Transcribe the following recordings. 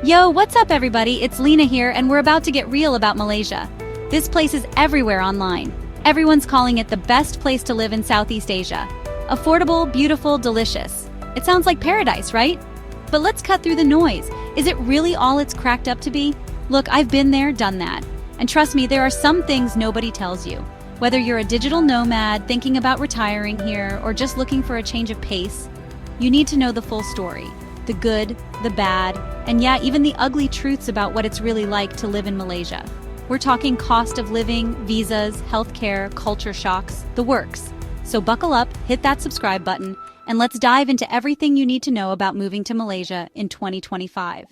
Yo, what's up everybody? It's Lena here and we're about to get real about Malaysia. This place is everywhere online. Everyone's calling it the best place to live in Southeast Asia. Affordable, beautiful, delicious. It sounds like paradise, right? But let's cut through the noise. Is it really all it's cracked up to be? Look, I've been there, done that. And trust me, there are some things nobody tells you. Whether you're a digital nomad, thinking about retiring here, or just looking for a change of pace, you need to know the full story. The good, the bad, and yeah, even the ugly truths about what it's really like to live in Malaysia. We're talking cost of living, visas, healthcare, culture shocks, the works. So buckle up, hit that subscribe button, and let's dive into everything you need to know about moving to Malaysia in 2025.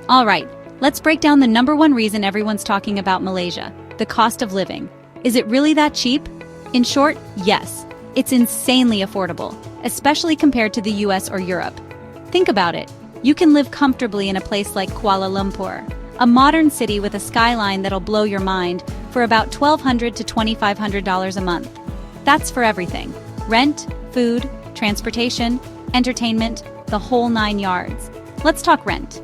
All right, let's break down the number one reason everyone's talking about Malaysia, the cost of living. Is it really that cheap? In short, yes. It's insanely affordable, especially compared to the US or Europe. Think about it. You can live comfortably in a place like Kuala Lumpur, a modern city with a skyline that'll blow your mind, for about $1,200 to $2,500 a month. That's for everything. Rent, food, transportation, entertainment, the whole 9 yards. Let's talk rent.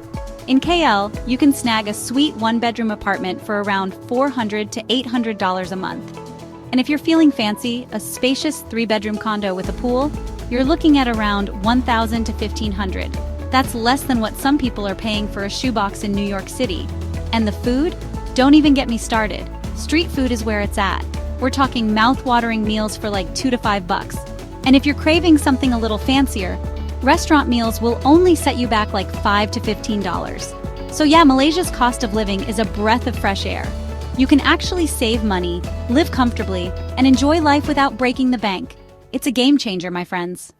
In KL, you can snag a sweet one-bedroom apartment for around $400 to $800 a month. And if you're feeling fancy, a spacious 3-bedroom condo with a pool, you're looking at around $1,000 to $1,500. That's less than what some people are paying for a shoebox in New York City. And the food? Don't even get me started. Street food is where it's at. We're talking mouth-watering meals for like $2 to $5. And if you're craving something a little fancier, restaurant meals will only set you back like $5 to $15. So yeah, Malaysia's cost of living is a breath of fresh air. You can actually save money, live comfortably, and enjoy life without breaking the bank. It's a game changer, my friends.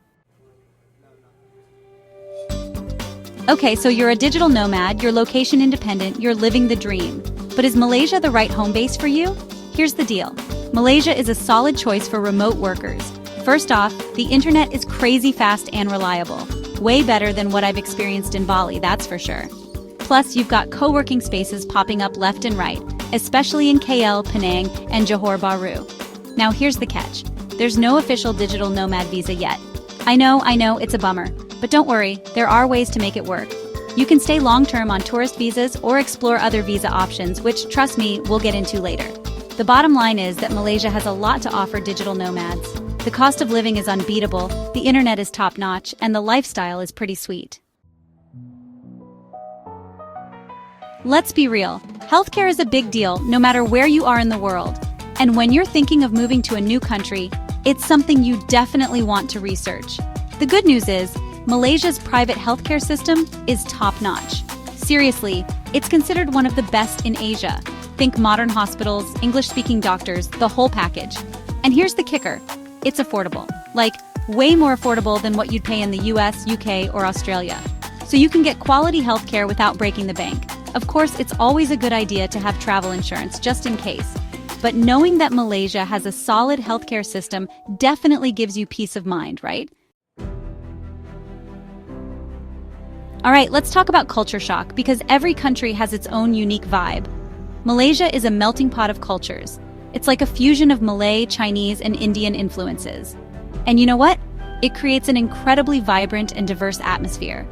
Okay, so you're a digital nomad, you're location independent, you're living the dream. But is Malaysia the right home base for you? Here's the deal. Malaysia is a solid choice for remote workers. First off, the internet is crazy fast and reliable. Way better than what I've experienced in Bali, that's for sure. Plus, you've got co-working spaces popping up left and right, especially in KL, Penang, and Johor Bahru. Now here's the catch. There's no official digital nomad visa yet. I know, it's a bummer. But don't worry, there are ways to make it work. You can stay long-term on tourist visas or explore other visa options, which, trust me, we'll get into later. The bottom line is that Malaysia has a lot to offer digital nomads. The cost of living is unbeatable, the internet is top-notch, and the lifestyle is pretty sweet. Let's be real. Healthcare is a big deal, no matter where you are in the world. And when you're thinking of moving to a new country, it's something you definitely want to research. The good news is, Malaysia's private healthcare system is top-notch. Seriously, it's considered one of the best in Asia. Think modern hospitals, English-speaking doctors, the whole package. And here's the kicker. It's affordable. Like, way more affordable than what you'd pay in the US, UK, or Australia. So you can get quality healthcare without breaking the bank. Of course, it's always a good idea to have travel insurance, just in case. But knowing that Malaysia has a solid healthcare system definitely gives you peace of mind, right? All right, let's talk about culture shock, because every country has its own unique vibe. Malaysia is a melting pot of cultures. It's like a fusion of Malay, Chinese, and Indian influences. And you know what? It creates an incredibly vibrant and diverse atmosphere.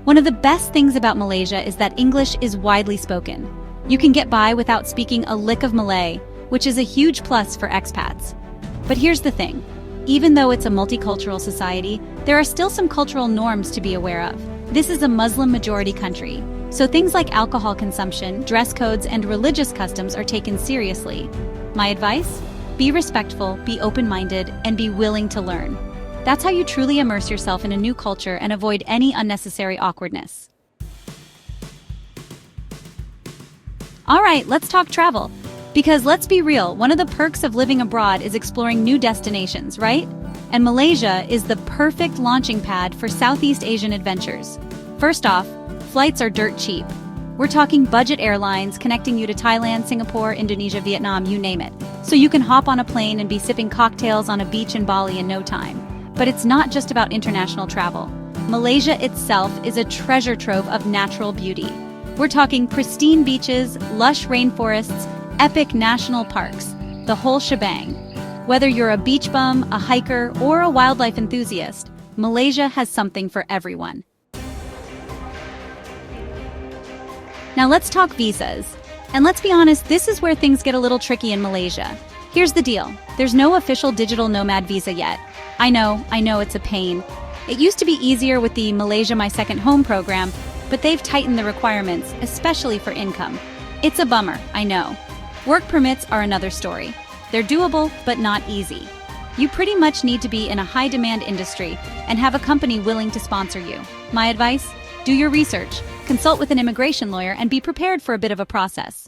One of the best things about Malaysia is that English is widely spoken. You can get by without speaking a lick of Malay, which is a huge plus for expats. But here's the thing. Even though it's a multicultural society, there are still some cultural norms to be aware of. This is a Muslim-majority country, so things like alcohol consumption, dress codes, and religious customs are taken seriously. My advice? Be respectful, be open-minded, and be willing to learn. That's how you truly immerse yourself in a new culture and avoid any unnecessary awkwardness. All right, let's talk travel. Because let's be real, one of the perks of living abroad is exploring new destinations, right? And Malaysia is the perfect launching pad for Southeast Asian adventures. First off, flights are dirt cheap. We're talking budget airlines connecting you to Thailand, Singapore, Indonesia, Vietnam, you name it. So you can hop on a plane and be sipping cocktails on a beach in Bali in no time. But it's not just about international travel. Malaysia itself is a treasure trove of natural beauty. We're talking pristine beaches, lush rainforests, epic national parks, the whole shebang. Whether you're a beach bum, a hiker, or a wildlife enthusiast, Malaysia has something for everyone. Now let's talk visas. And let's be honest, this is where things get a little tricky in Malaysia. Here's the deal. There's no official digital nomad visa yet. I know, it's a pain. It used to be easier with the Malaysia My Second Home program, but they've tightened the requirements, especially for income. It's a bummer, I know. Work permits are another story. They're doable, but not easy. You pretty much need to be in a high-demand industry and have a company willing to sponsor you. My advice? Do your research, consult with an immigration lawyer, and be prepared for a bit of a process.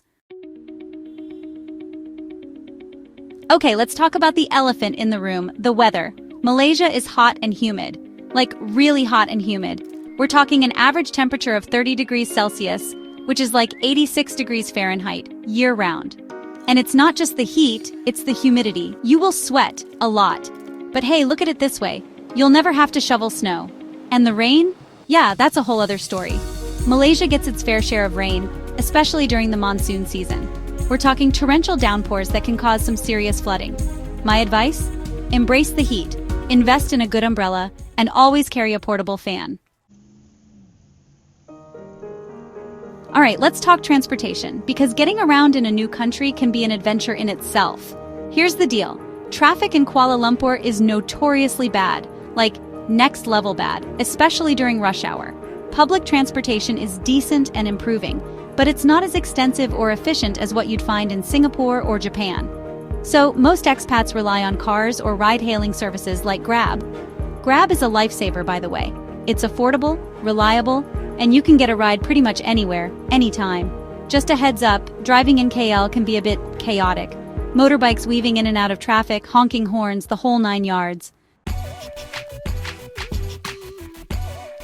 Okay, let's talk about the elephant in the room, the weather. Malaysia is hot and humid. Like, really hot and humid. We're talking an average temperature of 30 degrees Celsius, which is like 86 degrees Fahrenheit, year-round. And it's not just the heat, it's the humidity. You will sweat a lot. But hey, look at it this way. You'll never have to shovel snow. And the rain? Yeah, that's a whole other story. Malaysia gets its fair share of rain, especially during the monsoon season. We're talking torrential downpours that can cause some serious flooding. My advice? Embrace the heat, invest in a good umbrella, and always carry a portable fan. All right, let's talk transportation, because getting around in a new country can be an adventure in itself. Here's the deal. Traffic in Kuala Lumpur is notoriously bad, like next level bad, especially during rush hour. Public transportation is decent and improving, but it's not as extensive or efficient as what you'd find in Singapore or Japan. So most expats rely on cars or ride-hailing services like Grab. Grab is a lifesaver, by the way. It's affordable, reliable, and you can get a ride pretty much anywhere, anytime. Just a heads up, driving in KL can be a bit chaotic. Motorbikes weaving in and out of traffic, honking horns, the whole 9 yards.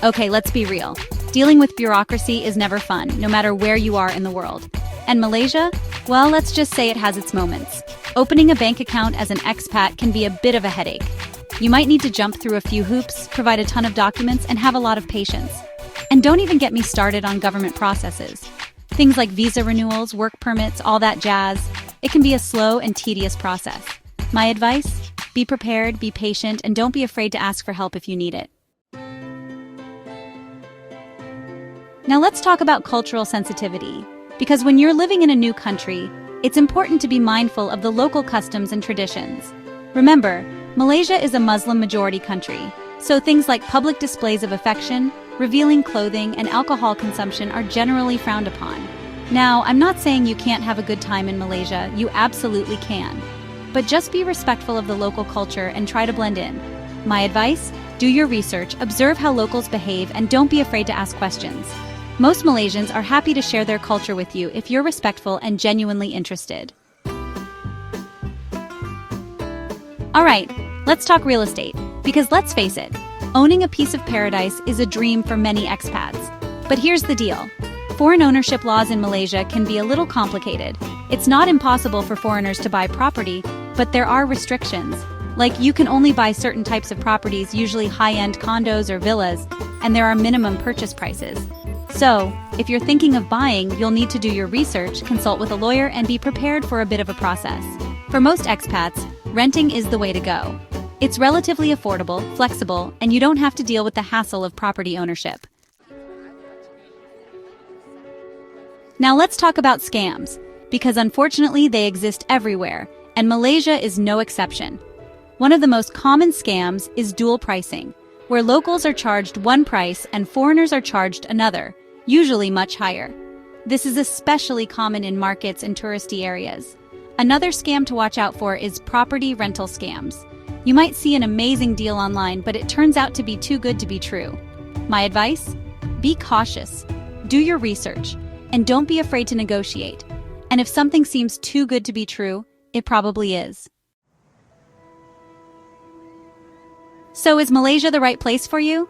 Okay, let's be real. Dealing with bureaucracy is never fun, no matter where you are in the world. And Malaysia? Well, let's just say it has its moments. Opening a bank account as an expat can be a bit of a headache. You might need to jump through a few hoops, provide a ton of documents, and have a lot of patience. And don't even get me started on government processes. Things like visa renewals, work permits, all that jazz. It can be a slow and tedious process. My advice? Be prepared, be patient, and don't be afraid to ask for help if you need it. Now let's talk about cultural sensitivity. Because when you're living in a new country, it's important to be mindful of the local customs and traditions. Remember, Malaysia is a Muslim-majority country, so things like public displays of affection, revealing clothing, and alcohol consumption are generally frowned upon. Now, I'm not saying you can't have a good time in Malaysia, you absolutely can. But just be respectful of the local culture and try to blend in. My advice? Do your research, observe how locals behave, and don't be afraid to ask questions. Most Malaysians are happy to share their culture with you if you're respectful and genuinely interested. All right, let's talk real estate. Because let's face it, owning a piece of paradise is a dream for many expats. But here's the deal. Foreign ownership laws in Malaysia can be a little complicated. It's not impossible for foreigners to buy property, but there are restrictions. Like, you can only buy certain types of properties, usually high-end condos or villas, and there are minimum purchase prices. So, if you're thinking of buying, you'll need to do your research, consult with a lawyer, and be prepared for a bit of a process. For most expats, renting is the way to go. It's relatively affordable, flexible, and you don't have to deal with the hassle of property ownership. Now let's talk about scams, because unfortunately they exist everywhere, and Malaysia is no exception. One of the most common scams is dual pricing, where locals are charged one price and foreigners are charged another, usually much higher. This is especially common in markets and touristy areas. Another scam to watch out for is property rental scams. You might see an amazing deal online, but it turns out to be too good to be true. My advice? Be cautious, do your research, and don't be afraid to negotiate. And if something seems too good to be true, it probably is. So is Malaysia the right place for you?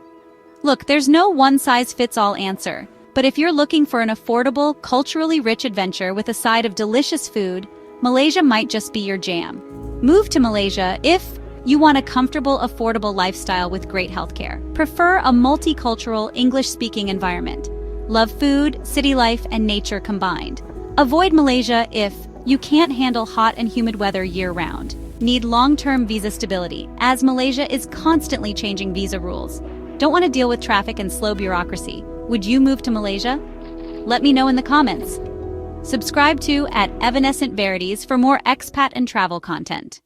Look, there's no one-size-fits-all answer, but if you're looking for an affordable, culturally rich adventure with a side of delicious food, Malaysia might just be your jam. Move to Malaysia if you want a comfortable, affordable lifestyle with great healthcare. Prefer a multicultural, English-speaking environment. Love food, city life, and nature combined. Avoid Malaysia if you can't handle hot and humid weather year-round. Need long-term visa stability, as Malaysia is constantly changing visa rules. Don't want to deal with traffic and slow bureaucracy. Would you move to Malaysia? Let me know in the comments. Subscribe to @Evanescent Verities for more expat and travel content.